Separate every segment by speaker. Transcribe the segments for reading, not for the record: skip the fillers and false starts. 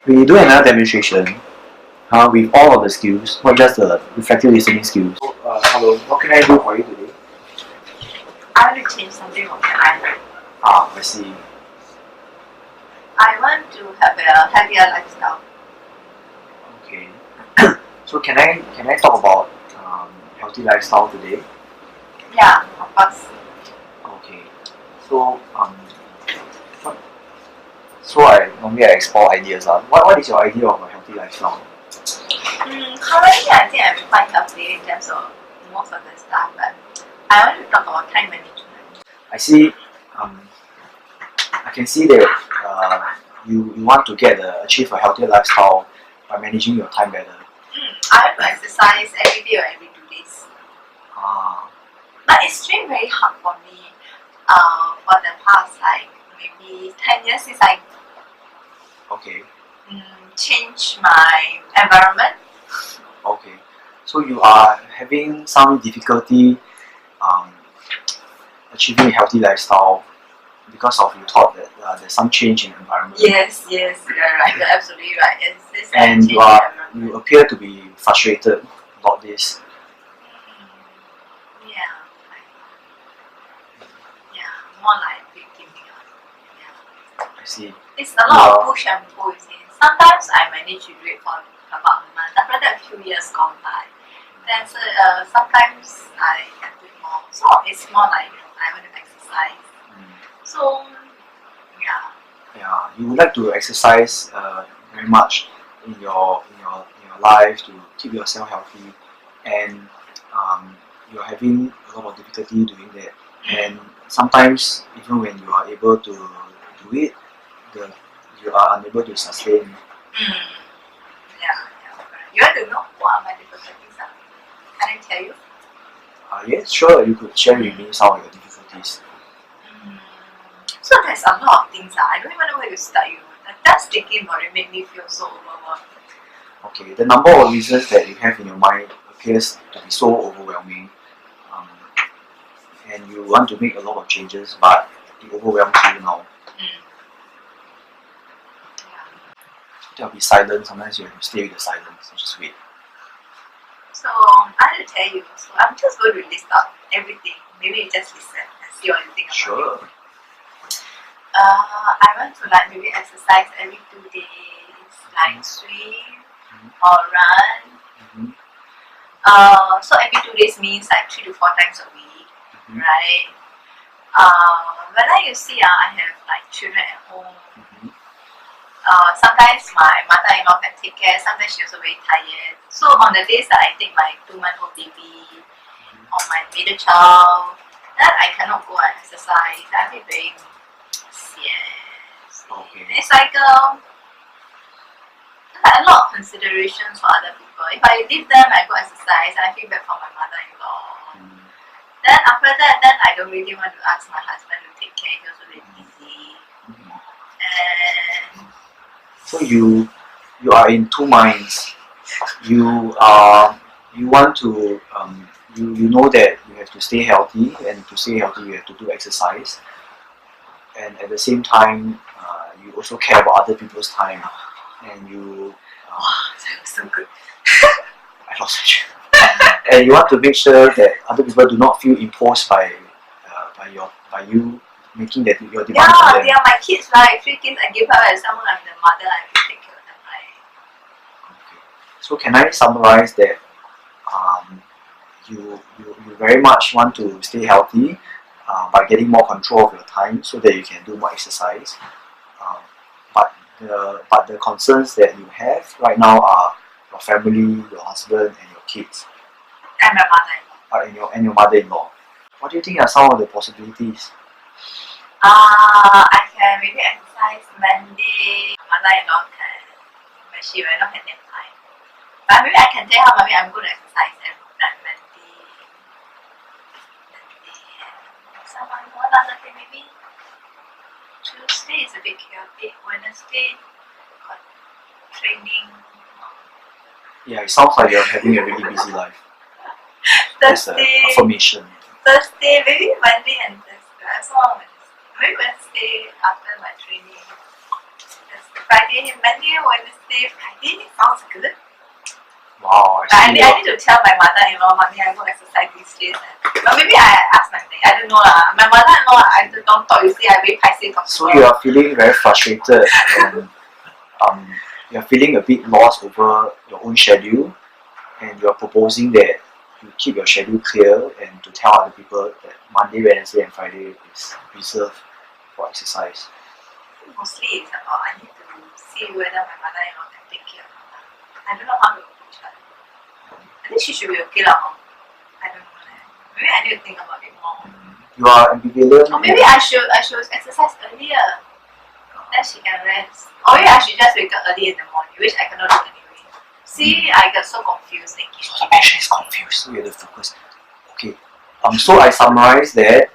Speaker 1: We do another demonstration with all of the skills, not just the reflective listening skills. Hello, what can I do for you today?
Speaker 2: I want to change something on my eye.
Speaker 1: I see.
Speaker 2: I want to have a healthier lifestyle.
Speaker 1: Okay. So can I talk about healthy lifestyle today?
Speaker 2: Yeah, of course.
Speaker 1: Okay. So what, I normally explore ideas. What is your idea of a healthy lifestyle?
Speaker 2: Currently, I think I'm quite healthy in terms of most of the stuff, but I want to talk about time management.
Speaker 1: I see. I can see that you want to achieve a healthier lifestyle by managing your time better.
Speaker 2: I want to exercise every day or every 2 days.
Speaker 1: Ah,
Speaker 2: But it's been very hard for me for the past maybe 10 years since I
Speaker 1: okay,
Speaker 2: changed my environment.
Speaker 1: okay. So you are having some difficulty um, achieving a healthy lifestyle because of you thought that there's some change in environment.
Speaker 2: Yes, you're right. You're absolutely right. It's
Speaker 1: And you appear to be frustrated about this.
Speaker 2: More like giving up. Yeah.
Speaker 1: I see.
Speaker 2: It's a lot of push and pull. Sometimes I manage to do it for about a month. After that, a few years gone by. Then sometimes I can do it more. So it's more like I want to exercise. So yeah.
Speaker 1: Yeah, you would like to exercise very much in your life to keep yourself healthy, and you're having a lot of difficulty doing that. And sometimes even when you are able to do it, you are unable to sustain.
Speaker 2: Yeah. You want to know what are my difficulties? Can I tell you?
Speaker 1: Yes, sure. You could share with me some of your difficulties.
Speaker 2: So there's a lot of things. I don't even know where to start. Just thinking about it made me feel so overwhelmed.
Speaker 1: Okay, the number of reasons that you have in your mind appears to be so overwhelming, and you want to make a lot of changes, but it overwhelms you now. There'll be silence. Sometimes you have to stay with the silence and just wait.
Speaker 2: So I will tell you. So I'm just going to list out everything. Maybe you just listen and see what you think about it.
Speaker 1: Sure.
Speaker 2: I want to maybe exercise every 2 days, like swim or run. So every 2 days means like 3 to 4 times a week, right? When you see, I have children at home. Sometimes my mother-in-law can take care. Sometimes she's also very tired. So on the days that I take my 2-month-old baby or my middle child, then I cannot go and exercise. I feel very yes.
Speaker 1: Okay.
Speaker 2: It's like a lot of considerations for other people. If I leave them, I go exercise. I feel bad for my mother-in-law. Then after that, then I don't really want to ask my husband to take care. He's also very busy. And
Speaker 1: so you are in two minds. You want to you know that you have to stay healthy, and to stay healthy you have to do exercise, and at the same time you also care about other people's time, and you
Speaker 2: that was so good.
Speaker 1: I lost my and you want to make sure that other people do not feel imposed by you making that your demands on them.
Speaker 2: They are my kids, right? 3 kids, I give her as someone I'm the mother, I can take care of them, right?
Speaker 1: Okay. So can I summarize that you very much want to stay healthy by getting more control of your time so that you can do more exercise. But the concerns that you have right now are your family, your husband, and your kids.
Speaker 2: And my mother-in-law.
Speaker 1: And your mother-in-law. What do you think are some of the possibilities?
Speaker 2: I can maybe exercise Monday. Mother-in-law can, but she will not have time. But maybe I can tell her, maybe I'm going to exercise every Monday. Someone more other day maybe. Tuesday is a bit chaotic. Wednesday got training.
Speaker 1: Yeah, it sounds like you're having a really busy life.
Speaker 2: Thursday.
Speaker 1: Affirmation.
Speaker 2: Thursday, maybe Monday and Thursday. Maybe Wednesday after my training. Thursday. Friday, Monday, Wednesday, Friday. Sounds good.
Speaker 1: Wow,
Speaker 2: But I need to tell my mother-in-law, mommy, I go exercise these days. But maybe I ask my dad. I don't know lah. My mother-in-law, I don't talk. You see, I very passive.
Speaker 1: So you are feeling very frustrated and you are feeling a bit lost over your own schedule, and you are proposing that you keep your schedule clear and to tell other people that Monday, Wednesday, and Friday is reserved for exercise.
Speaker 2: Mostly it's about I need to see whether my mother-in-law can take care of her. I don't know how to approach her. I think she should be okay lah. I don't know. Maybe I need to think about it more.
Speaker 1: You are ambivalent.
Speaker 2: Or maybe I should exercise earlier. Then she can rest. Or maybe I should just wake up early in the morning, which I cannot do anyway. See, I got so confused thinking.
Speaker 1: So the patient is confused, so you have to focus. Okay. So I summarize that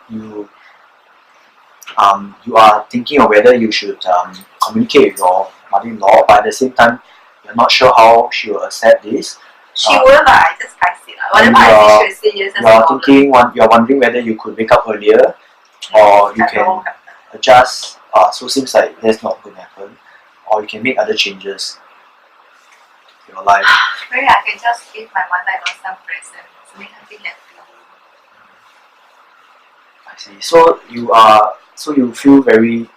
Speaker 1: you are thinking of whether you should communicate with your mother-in-law, but at the same time you're not sure how she will accept this.
Speaker 2: She will lah, I just pass it lah. Whatever I think she will say yes.
Speaker 1: You're wondering whether you could wake up earlier, or you can adjust. So seems like that's not going to happen, or you can make other changes in your life.
Speaker 2: Maybe I can just give my mother-in-law some presents, make her feel happy.
Speaker 1: I see. So you feel very,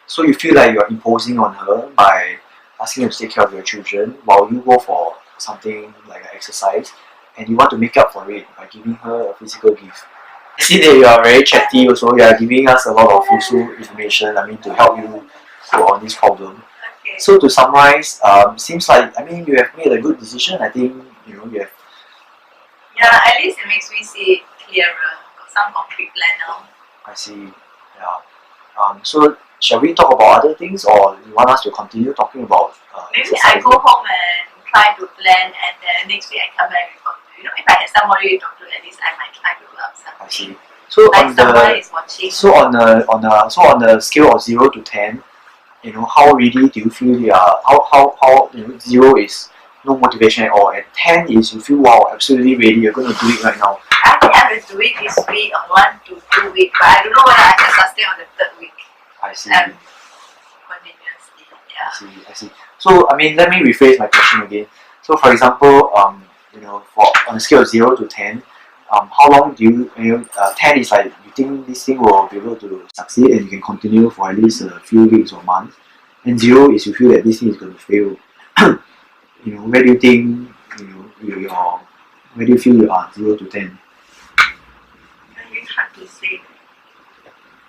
Speaker 1: so you feel like you're imposing on her by asking her to take care of your children while you go for something like an exercise, and you want to make up for it by giving her a physical gift. I see that you are very chatty also. You are giving us a lot of useful information, to help you go on this problem.
Speaker 2: Okay.
Speaker 1: So to summarize, seems like, you have made a good decision. I think, you have...
Speaker 2: Yeah, at least it makes me see it clearer. Got some concrete plan now.
Speaker 1: I see, yeah. So shall we talk about other things, or you want us to continue talking about
Speaker 2: maybe
Speaker 1: exercising?
Speaker 2: I go home and try to plan, and then next week I come back and talk to you. If I have somebody to talk to, at least I might try to work something.
Speaker 1: I see. So
Speaker 2: like someone is watching.
Speaker 1: So on the scale of 0 to 10, how ready do you feel you are? How 0 is no motivation at all, and 10 is you feel wow, absolutely ready. You're going to do it right now.
Speaker 2: I think I will do it this week on 1 to 2 weeks, but I don't know whether I can sustain on the 3rd week.
Speaker 1: I see.
Speaker 2: Continuously, yeah.
Speaker 1: I see. So let me rephrase my question again. So for example, for on a scale of 0 to 10, how long do you 10 is like you think this thing will be able to succeed and you can continue for at least a few weeks or months, and 0 is you feel that this thing is going to fail. Where do you think where do you feel you are 0 to 10?
Speaker 2: It's hard to say.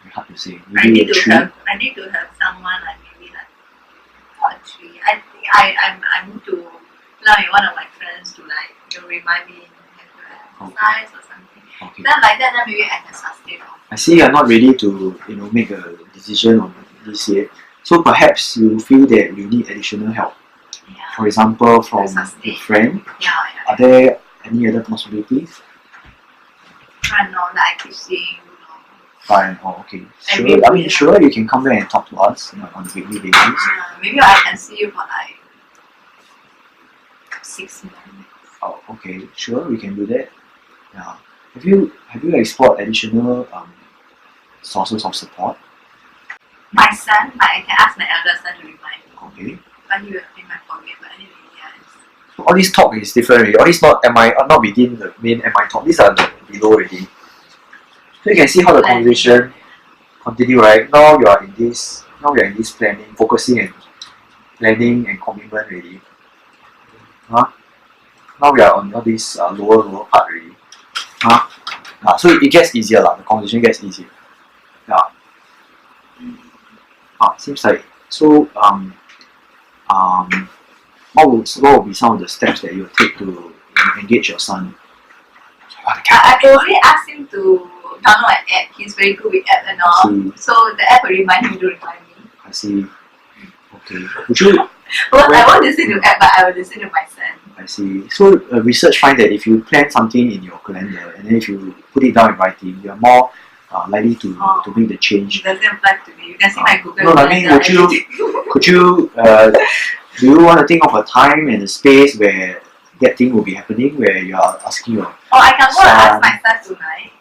Speaker 1: It's hard to say.
Speaker 2: I need to have someone like maybe like 2 or 3. I think I need to plan with one of my friends to remind me to exercise or something.
Speaker 1: Okay.
Speaker 2: Then like that, then maybe I can sustain.
Speaker 1: I see you're not ready to make a decision on this yet. So perhaps you feel that you need additional help.
Speaker 2: Yeah.
Speaker 1: For example, from your friend.
Speaker 2: Yeah.
Speaker 1: Are there any other possibilities?
Speaker 2: I know that I keep seeing.
Speaker 1: Fine. Oh, okay. Sure. Sure. You can come back and talk to us on a weekly basis.
Speaker 2: Maybe I can see you for like 6 months.
Speaker 1: Oh, okay. Sure. We can do that. Yeah. Have you explored additional sources of support?
Speaker 2: My son, I can ask my elder son to remind me.
Speaker 1: Okay.
Speaker 2: But he might forget. But anyway, yes.
Speaker 1: So all this talk is different already. All this not within the main MI talk. These are below already. So you can see how the conversation continue, right? Now you are in this planning, focusing and planning and commitment already. Now we are on all this lower part already. So it gets easier, the conversation gets easier. Yeah. Seems like so. What will be some of the steps that you take to engage your son?
Speaker 2: I already asked him to download an app. He's very good with app and all. So the app will remind him to remind me.
Speaker 1: I see. Okay. Would you?
Speaker 2: Well, I won't listen to app, but I will listen to my son.
Speaker 1: I see. So research finds that if you plan something in your calendar and then if you put it down in writing, you are more likely to make the change.
Speaker 2: It doesn't apply to me. You can see my Google.
Speaker 1: No, could you do you want to think of a time and a space where that thing will be happening, where you are asking your
Speaker 2: I can go and ask my son tonight.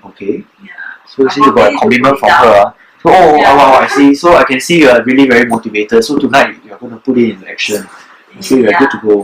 Speaker 1: Okay.
Speaker 2: Yeah.
Speaker 1: So since you got a commitment from her,
Speaker 2: Yeah.
Speaker 1: wow, I see. So I can see you are really very motivated. So tonight you are going to put it into action. So you are good to go.